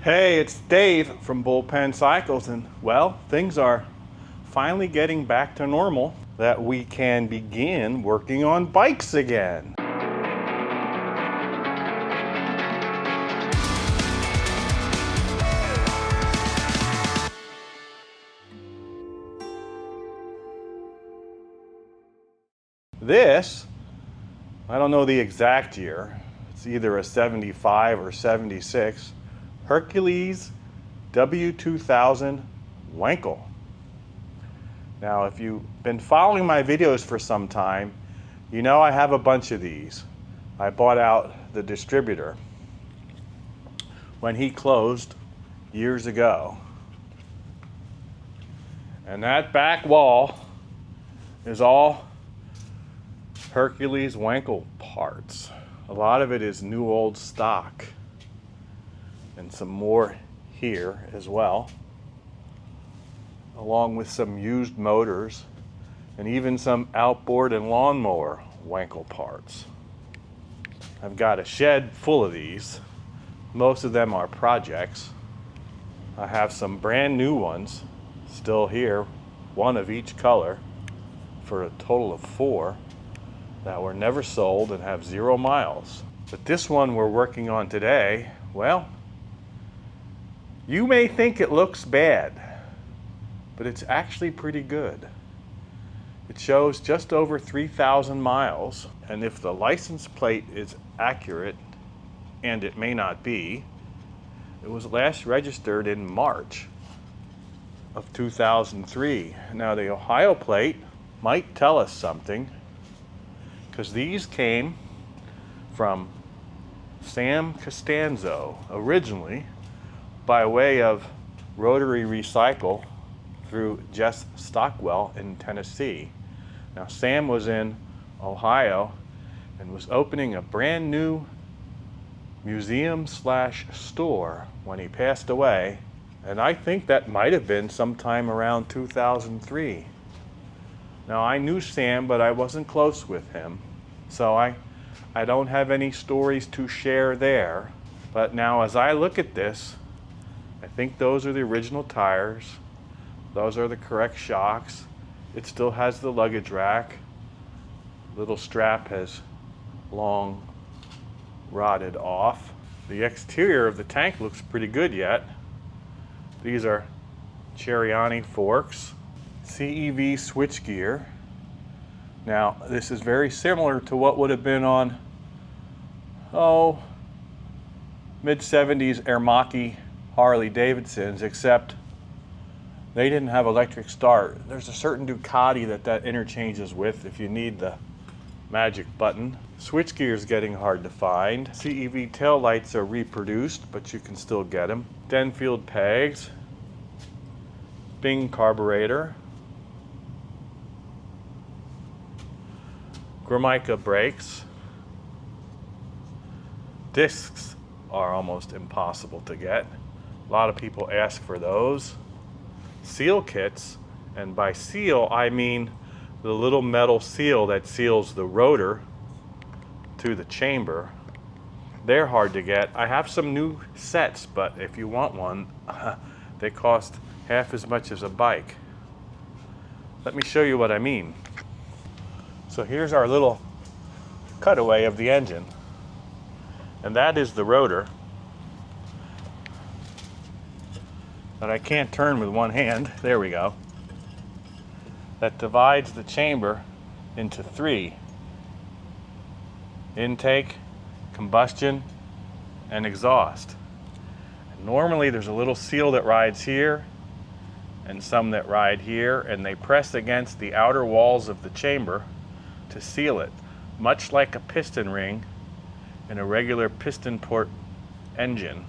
Hey, it's Dave from Bullpen Cycles, and well, things are finally getting back to normal that we can begin working on bikes again. This, I don't know the exact year, it's either a 75 or 76, Hercules W2000 Wankle. Now, if you've been following my videos for some time, you know I have a bunch of these. I bought out the distributor when he closed years ago. And that back wall is all Hercules Wankle parts. A lot of it is new old stock, and some more here as well, along with some used motors and even some outboard and lawnmower Wankel parts. I've got a shed full of these. Most of them are projects. I have some brand new ones still here, one of each color, for a total of 4 that were never sold and have 0 miles. But this one we're working on today, well, you may think it looks bad, but it's actually pretty good. It shows just over 3,000 miles, and if the license plate is accurate, and it may not be, it was last registered in March of 2003. Now the Ohio plate might tell us something, because these came from Sam Costanzo originally by way of rotary recycle through Jess Stockwell in Tennessee. Now Sam was in Ohio and was opening a brand new museum/store when he passed away, and I think that might have been sometime around 2003. Now I knew Sam, but I wasn't close with him, so I don't have any stories to share there. But now as I look at this, I think those are the original tires. Those are the correct shocks. It still has the luggage rack. Little strap has long rotted off. The exterior of the tank looks pretty good yet. These are Cheriani forks, CEV switchgear. Now this is very similar to what would have been on, mid-70s Ermaki Harley Davidsons, except they didn't have electric start. There's a certain Ducati that interchanges with if you need the magic button. Switchgear is getting hard to find. CEV tail lights are reproduced, but you can still get them. Denfield pegs, Bing carburetor, Gramica brakes. Discs are almost impossible to get. A lot of people ask for those. Seal kits, and by seal I mean the little metal seal that seals the rotor to the chamber. They're hard to get. I have some new sets, but if you want one, they cost half as much as a bike. Let me show you what I mean. So here's our little cutaway of the engine, and that is the rotor that I can't turn with one hand. There we go. That divides the chamber into 3: intake, combustion, and exhaust. And normally there's a little seal that rides here and some that ride here, and they press against the outer walls of the chamber to seal it, much like a piston ring in a regular piston port engine.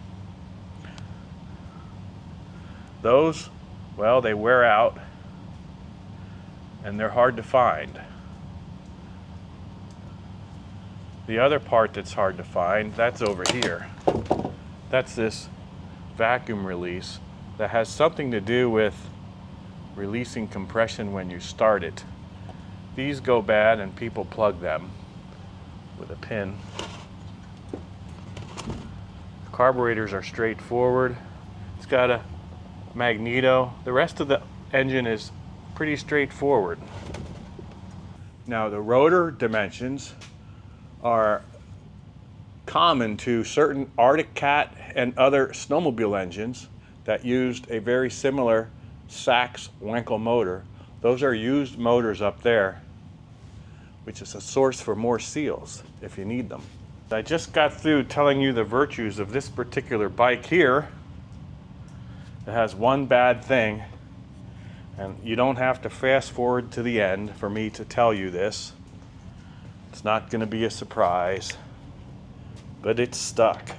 Those, well, they wear out and they're hard to find. The other part that's hard to find, that's over here. That's this vacuum release that has something to do with releasing compression when you start it. These go bad and people plug them with a pin. carburetors are straightforward. It's got a magneto. The rest of the engine is pretty straightforward. Now the rotor dimensions are common to certain Arctic Cat and other snowmobile engines that used a very similar Sachs Wankel motor. Those are used motors up there, which is a source for more seals if you need them. I just got through telling you the virtues of this particular bike here. It has one bad thing, and you don't have to fast forward to the end for me to tell you this. It's not going to be a surprise, but it's stuck.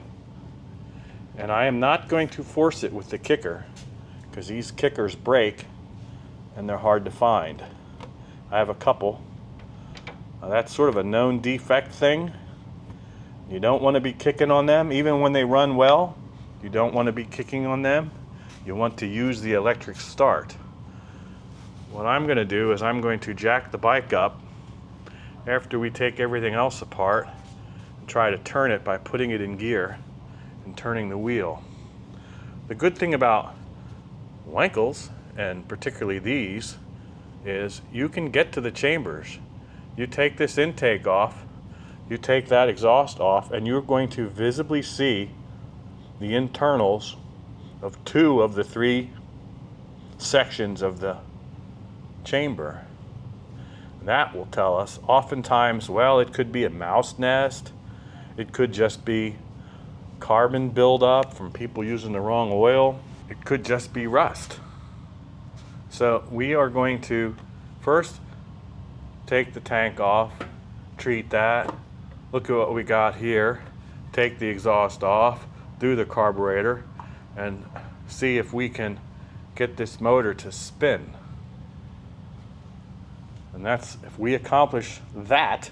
And I am not going to force it with the kicker, because these kickers break and they're hard to find. I have a couple. Now, that's sort of a known defect thing. You don't want to be kicking on them, even when they run well. You don't want to be kicking on them. You want to use the electric start. What I'm going to do is I'm going to jack the bike up after we take everything else apart and try to turn it by putting it in gear and turning the wheel. The good thing about Wankels, and particularly these, is you can get to the chambers. You take this intake off, you take that exhaust off, and you're going to visibly see the internals of 2 of the 3 sections of the chamber. That will tell us oftentimes, well, it could be a mouse nest, it could just be carbon buildup from people using the wrong oil, it could just be rust. So we are going to first take the tank off, treat that, look at what we got here, take the exhaust off, do the carburetor, and see if we can get this motor to spin. And that's, if we accomplish that,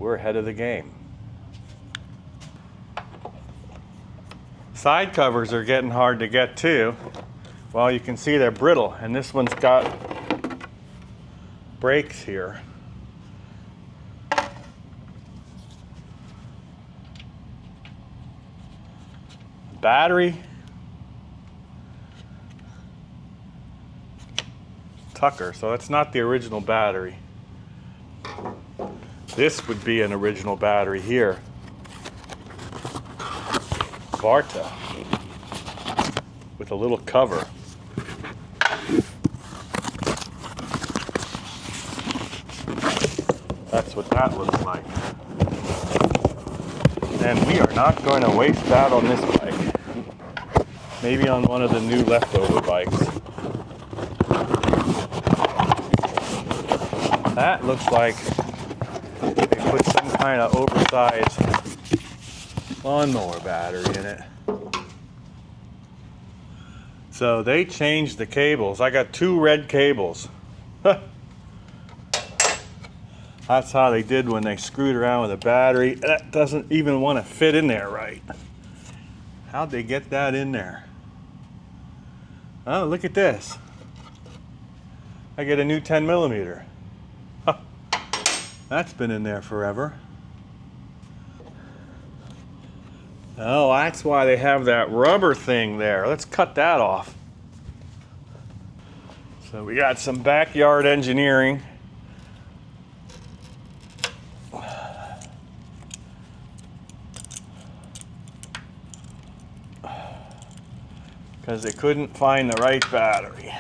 we're ahead of the game. Side covers are getting hard to get too. Well, you can see they're brittle, and this one's got brakes here. Battery, Tucker, so that's not the original battery. This would be an original battery here. Varta, with a little cover. That's what that looks like. And we are not going to waste that on this bike. Maybe on one of the new leftover bikes. That looks like they put some kind of oversized lawnmower battery in it. So they changed the cables. I got 2 red cables. That's how they did when they screwed around with a battery. That doesn't even want to fit in there right. How'd they get that in there? Oh, look at this. I get a new 10 millimeter. Huh. That's been in there forever. Oh, that's why they have that rubber thing there. Let's cut that off. So we got some backyard engineering. Because they couldn't find the right battery.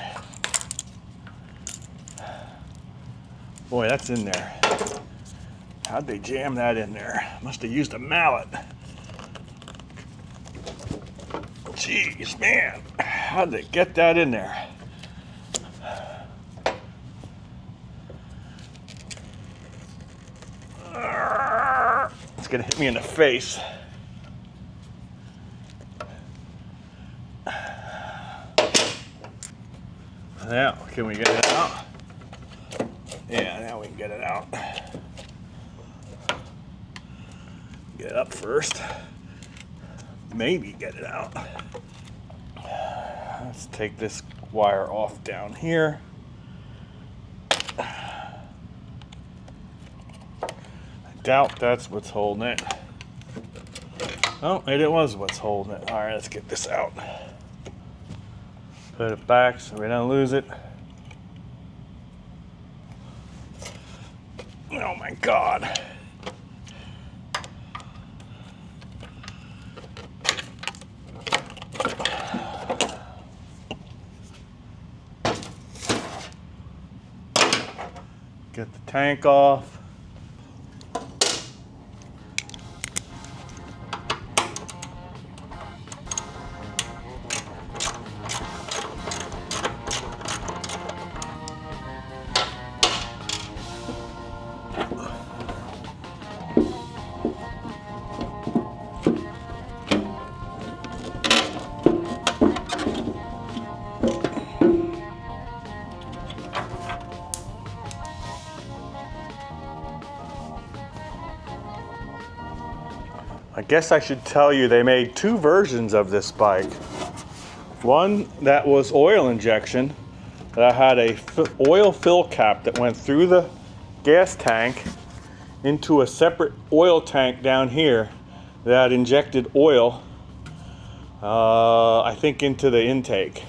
Boy, that's in there. How'd they jam that in there? Must have used a mallet. Jeez, man. How'd they get that in there? It's gonna hit me in the face. Now, can we get it out? Yeah, now we can get it out. Get it up first. Maybe get it out. Let's take this wire off down here. I doubt that's what's holding it. Oh, it was what's holding it. All right, let's get this out. Put it back so we don't lose it. Oh my God. Get the tank off. I guess I should tell you they made two versions of this bike. One that was oil injection, that had a oil fill cap that went through the gas tank into a separate oil tank down here that injected oil, I think, into the intake.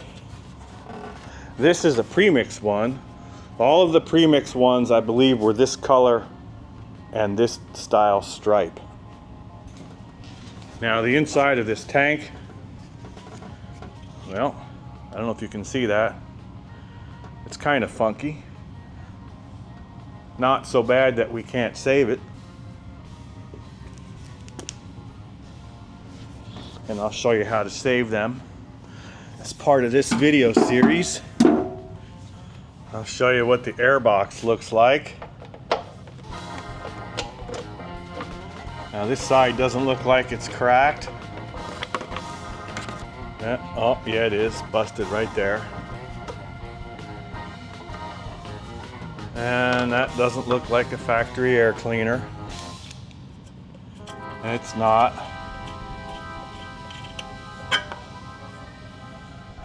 This is a premix one. All of the premix ones, I believe, were this color and this style stripe. Now the inside of this tank, well, I don't know if you can see that. It's kind of funky. Not so bad that we can't save it. And I'll show you how to save them as part of this video series. I'll show you what the airbox looks like. Now this side doesn't look like it's cracked. Oh, yeah, it is. Busted right there. And that doesn't look like a factory air cleaner. It's not.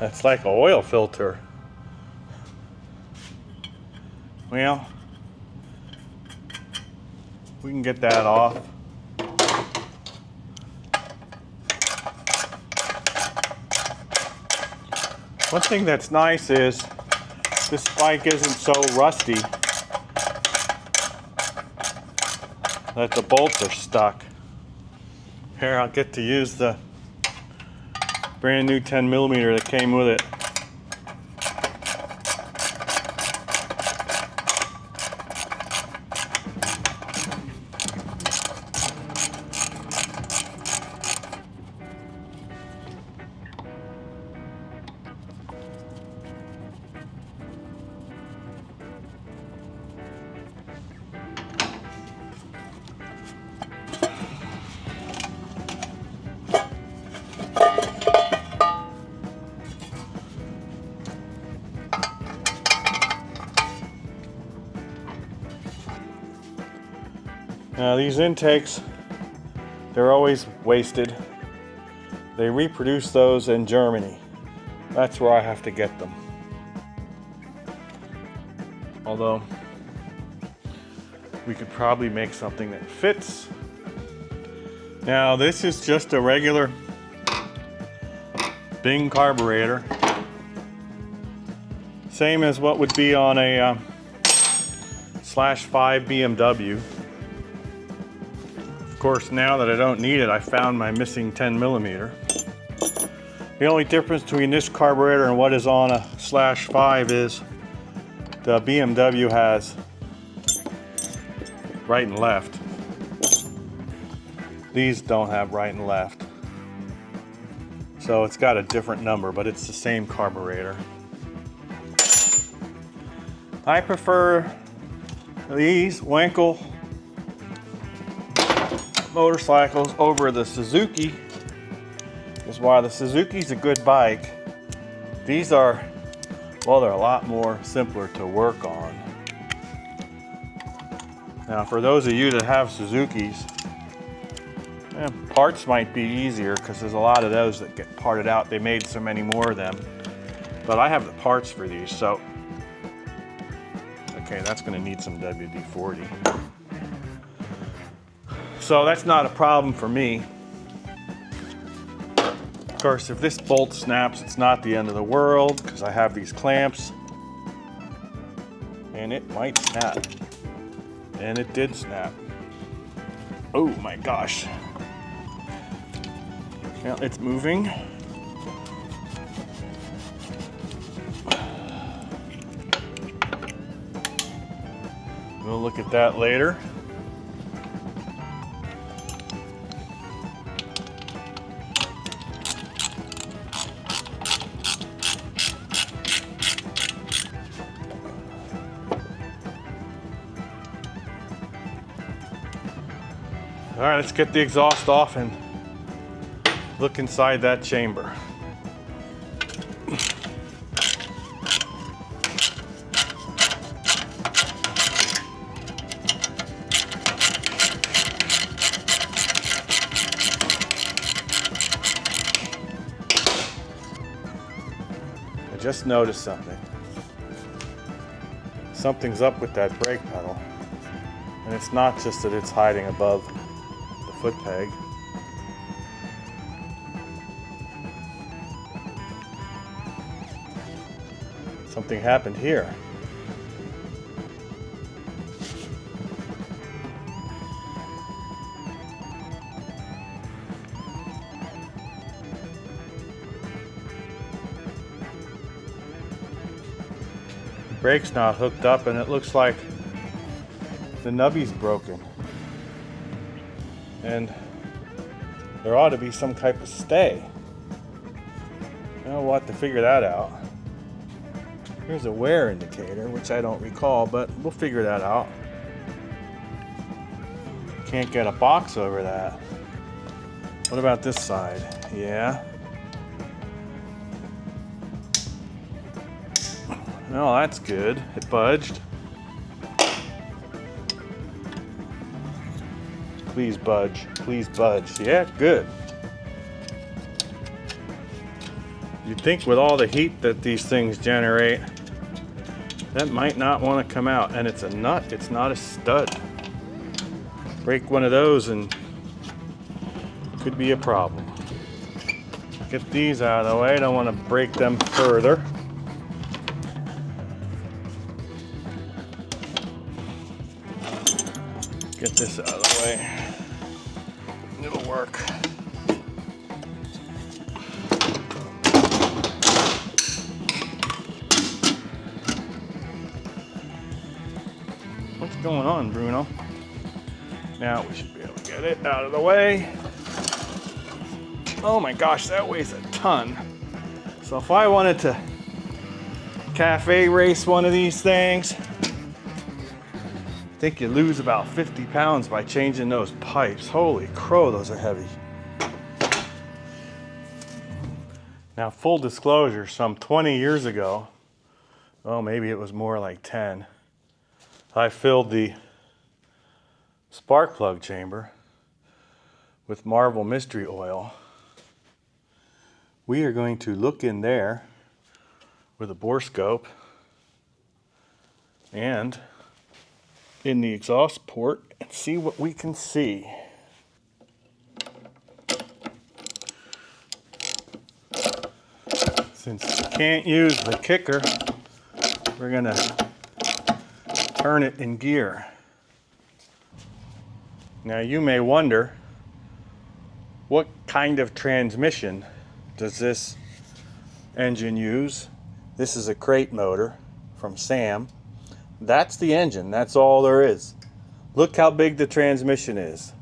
That's like an oil filter. Well, we can get that off. One thing that's nice is this bike isn't so rusty that the bolts are stuck. Here, I'll get to use the brand new 10mm that came with it. Now these intakes, they're always wasted. They reproduce those in Germany. That's where I have to get them. Although, we could probably make something that fits. Now this is just a regular Bing carburetor. Same as what would be on a /5 BMW. Of course, now that I don't need it, I found my missing 10mm. The only difference between this carburetor and what is on a /5 is the BMW has right and left. These don't have right and left. So it's got a different number, but it's the same carburetor. I prefer these Wankel motorcycles over the Suzuki. Is why the Suzuki's a good bike. These are, well, they're a lot more simpler to work on. Now for those of you that have Suzuki's, parts might be easier because there's a lot of those that get parted out. They made so many more of them. But I have the parts for these, so okay, that's going to need some WD-40. So that's not a problem for me. Of course, if this bolt snaps, it's not the end of the world because I have these clamps and it might snap. And it did snap. Oh my gosh. Now it's moving. We'll look at that later. All right, let's get the exhaust off and look inside that chamber. I just noticed something. Something's up with that brake pedal. And it's not just that it's hiding above foot peg. Something happened here. The brake's not hooked up and it looks like the nubbie's broken. And there ought to be some type of stay. We'll have to figure that out. Here's a wear indicator, which I don't recall, but we'll figure that out. Can't get a box over that. What about this side? Yeah. No, that's good. It budged. Please budge, please budge. Yeah, good. You'd think with all the heat that these things generate, that might not want to come out. And it's a nut, it's not a stud. Break one of those and it could be a problem. Get these out of the way, don't want to break them further. Get this out of the way. It'll work. What's going on, Bruno? Now we should be able to get it out of the way. Oh my gosh, that weighs a ton. So if I wanted to cafe race one of these things, I think you lose about 50 pounds by changing those pipes. Holy crow, those are heavy. Now, full disclosure, some 20 years ago, oh, maybe it was more like 10, I filled the spark plug chamber with Marvel Mystery Oil. We are going to look in there with a borescope and in the exhaust port and see what we can see. Since we can't use the kicker, we're gonna turn it in gear. Now you may wonder, what kind of transmission does this engine use? This is a crate motor from Sam. That's the engine, that's all there is. Look how big the transmission is.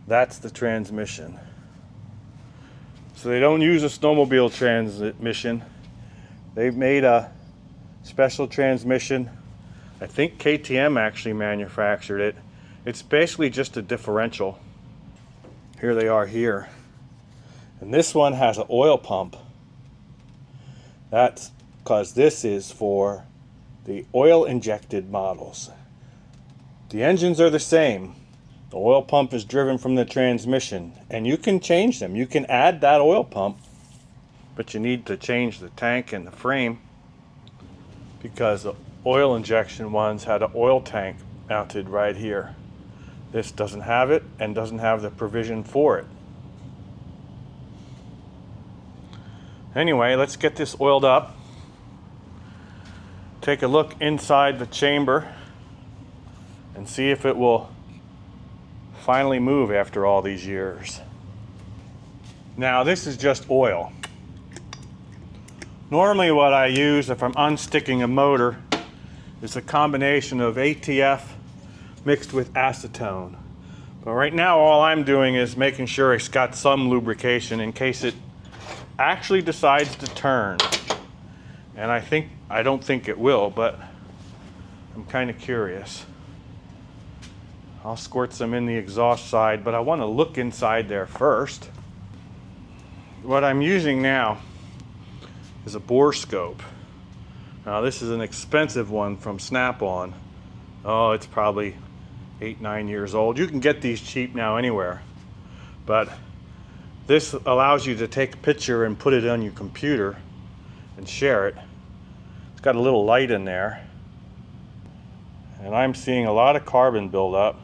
That's the transmission. So they don't use a snowmobile transmission. They've made a special transmission. I think KTM actually manufactured it. It's basically just a differential. Here they are here. And this one has an oil pump. That's because this is for the oil injected models. The engines are the same. The oil pump is driven from the transmission, and you can change them. You can add that oil pump, but you need to change the tank and the frame because the oil injection ones had an oil tank mounted right here. This doesn't have it and doesn't have the provision for it. Anyway, let's get this oiled up. Take a look inside the chamber and see if it will finally move after all these years. Now this is just oil. Normally what I use if I'm unsticking a motor is a combination of ATF mixed with acetone. But right now all I'm doing is making sure it's got some lubrication in case it actually decides to turn. And I don't think it will, but I'm kind of curious. I'll squirt some in the exhaust side, but I want to look inside there first. What I'm using now is a bore scope. Now this is an expensive one from Snap-on. Oh, it's probably 8-9 years old. You can get these cheap now anywhere. But this allows you to take a picture and put it on your computer and share it. It's got a little light in there. And I'm seeing a lot of carbon build up.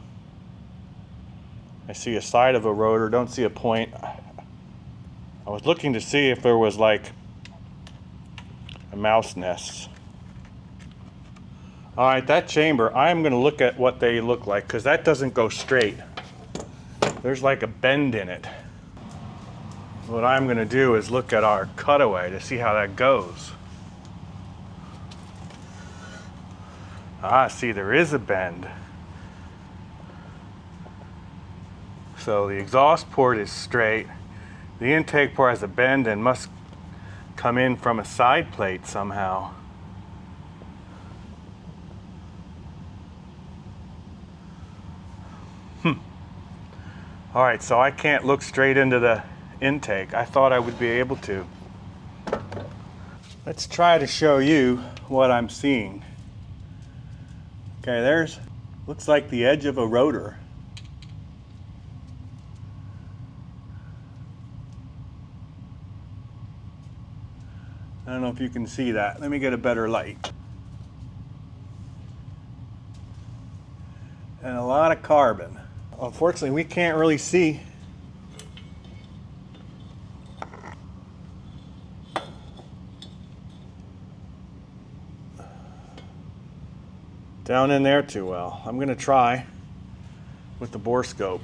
I see a side of a rotor, don't see a point. I was looking to see if there was like a mouse nest. All right, that chamber, I'm going to look at what they look like because that doesn't go straight. There's like a bend in it. What I'm going to do is look at our cutaway to see how that goes. Ah, see, there is a bend. So the exhaust port is straight. The intake port has a bend and must come in from a side plate somehow. All right, so I can't look straight into the intake. I thought I would be able to. Let's try to show you what I'm seeing. Okay, looks like the edge of a rotor. I don't know if you can see that. Let me get a better light. And a lot of carbon. Unfortunately, we can't really see. Down in there too well. I'm going to try with the bore scope.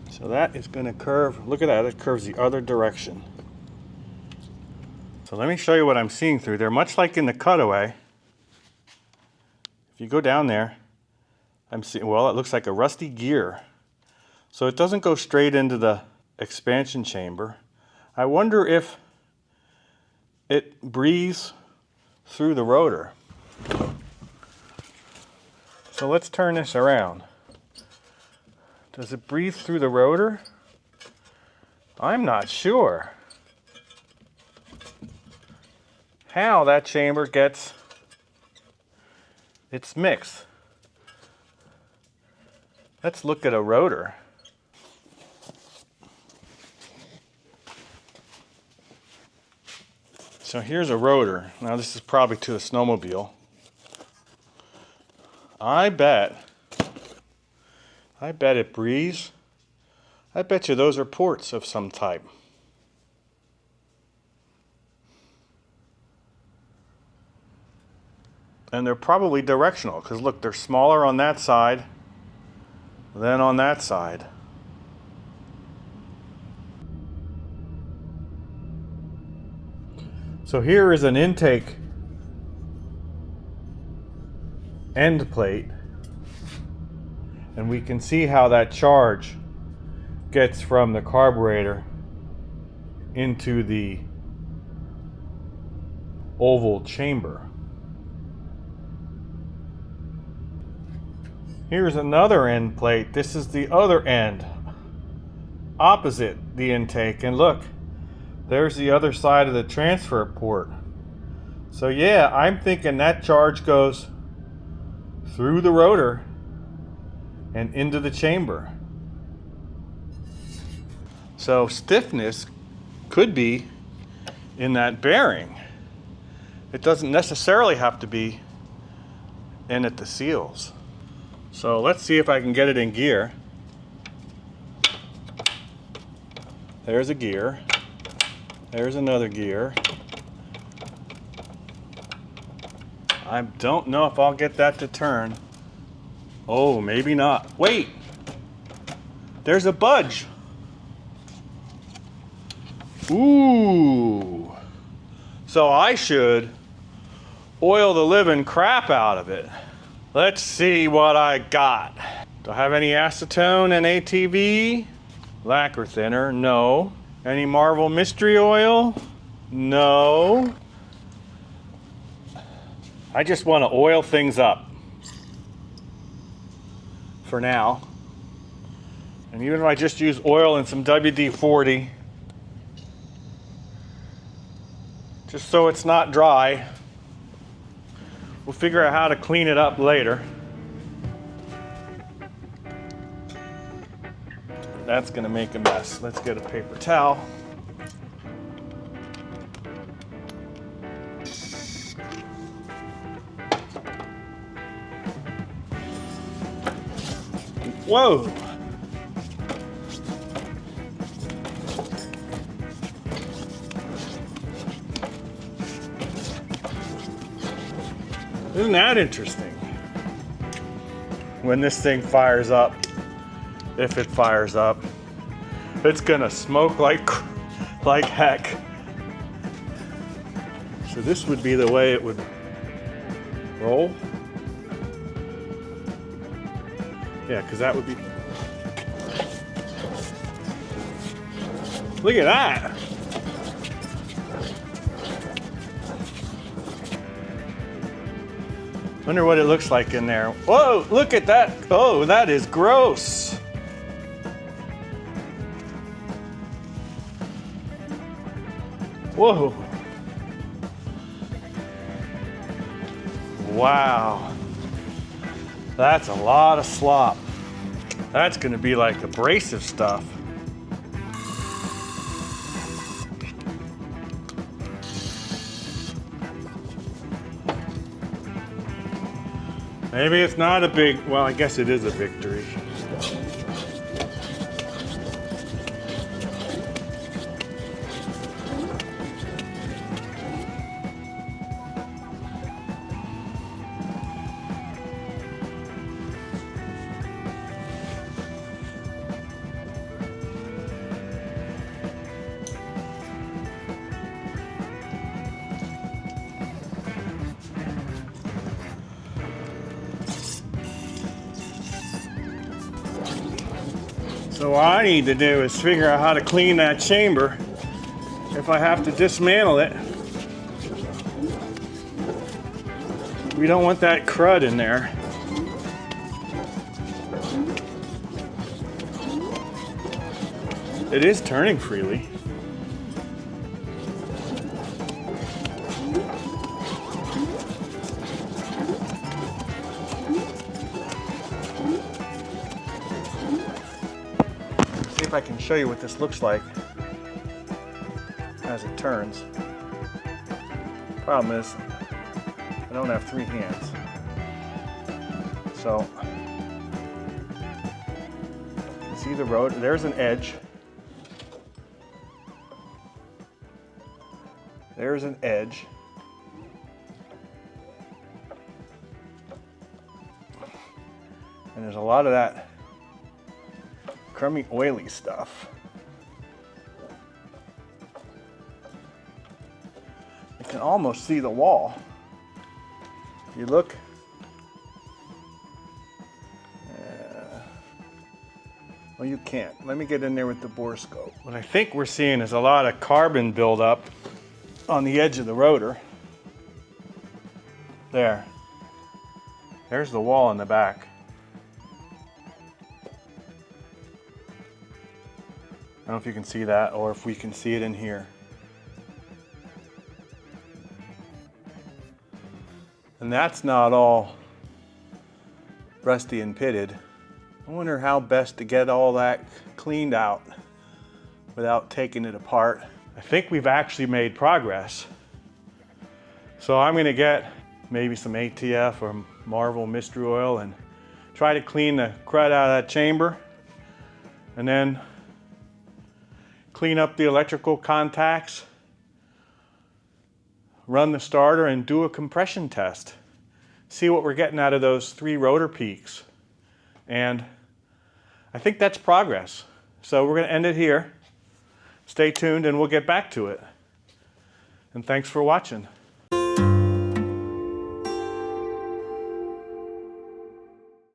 So that is going to curve, look at that, it curves the other direction. So let me show you what I'm seeing through there. Much like in the cutaway, if you go down there, I'm seeing, well, it looks like a rusty gear. So it doesn't go straight into the expansion chamber. I wonder if it breathes through the rotor. So let's turn this around. Does it breathe through the rotor? I'm not sure how that chamber gets its mix. Let's look at a rotor. So here's a rotor. Now this is probably to a snowmobile. I bet it breathes. I bet you those are ports of some type. And they're probably directional, because look, they're smaller on that side than on that side. So here is an intake end plate. And we can see how that charge gets from the carburetor into the oval chamber. Here's another end plate. This is the other end, opposite the intake. And look, there's the other side of the transfer port. So yeah, I'm thinking that charge goes through the rotor and into the chamber. So stiffness could be in that bearing. It doesn't necessarily have to be in at the seals. So let's see if I can get it in gear. There's a gear. There's another gear. I don't know if I'll get that to turn. Oh, maybe not. Wait! There's a budge. Ooh. So I should oil the living crap out of it. Let's see what I got. Do I have any acetone and ATV? Lacquer thinner? No. Any Marvel Mystery Oil? No. I just want to oil things up for now. And even if I just use oil and some WD-40, just so it's not dry, we'll figure out how to clean it up later. That's gonna make a mess. Let's get a paper towel. Whoa! Isn't that interesting? When this thing fires up, if it fires up, it's gonna smoke like heck. So this would be the way it would roll. Yeah, because that would be... Look at that! Wonder what it looks like in there. Whoa, look at that. Oh, that is gross. Whoa. Wow. That's a lot of slop. That's gonna be like abrasive stuff. Maybe it's not a big, well, I guess it is a victory. So what I need to do is figure out how to clean that chamber if I have to dismantle it. We don't want that crud in there. It is turning freely. If I can show you what this looks like as it turns. Problem is, I don't have 3 hands. So, you see the road, there's an edge. There's an edge. And there's a lot of that crummy, oily stuff. You can almost see the wall. If you look, well, you can't. Let me get in there with the bore scope. What I think we're seeing is a lot of carbon buildup on the edge of the rotor. There. There's the wall in the back. I don't know if you can see that or if we can see it in here. And that's not all rusty and pitted. I wonder how best to get all that cleaned out without taking it apart. I think we've actually made progress. So I'm gonna get maybe some ATF or Marvel mystery oil and try to clean the crud out of that chamber, and then clean up the electrical contacts, run the starter and do a compression test. See what we're getting out of those 3 rotor peaks. And I think that's progress. So we're going to end it here. Stay tuned and we'll get back to it. And thanks for watching.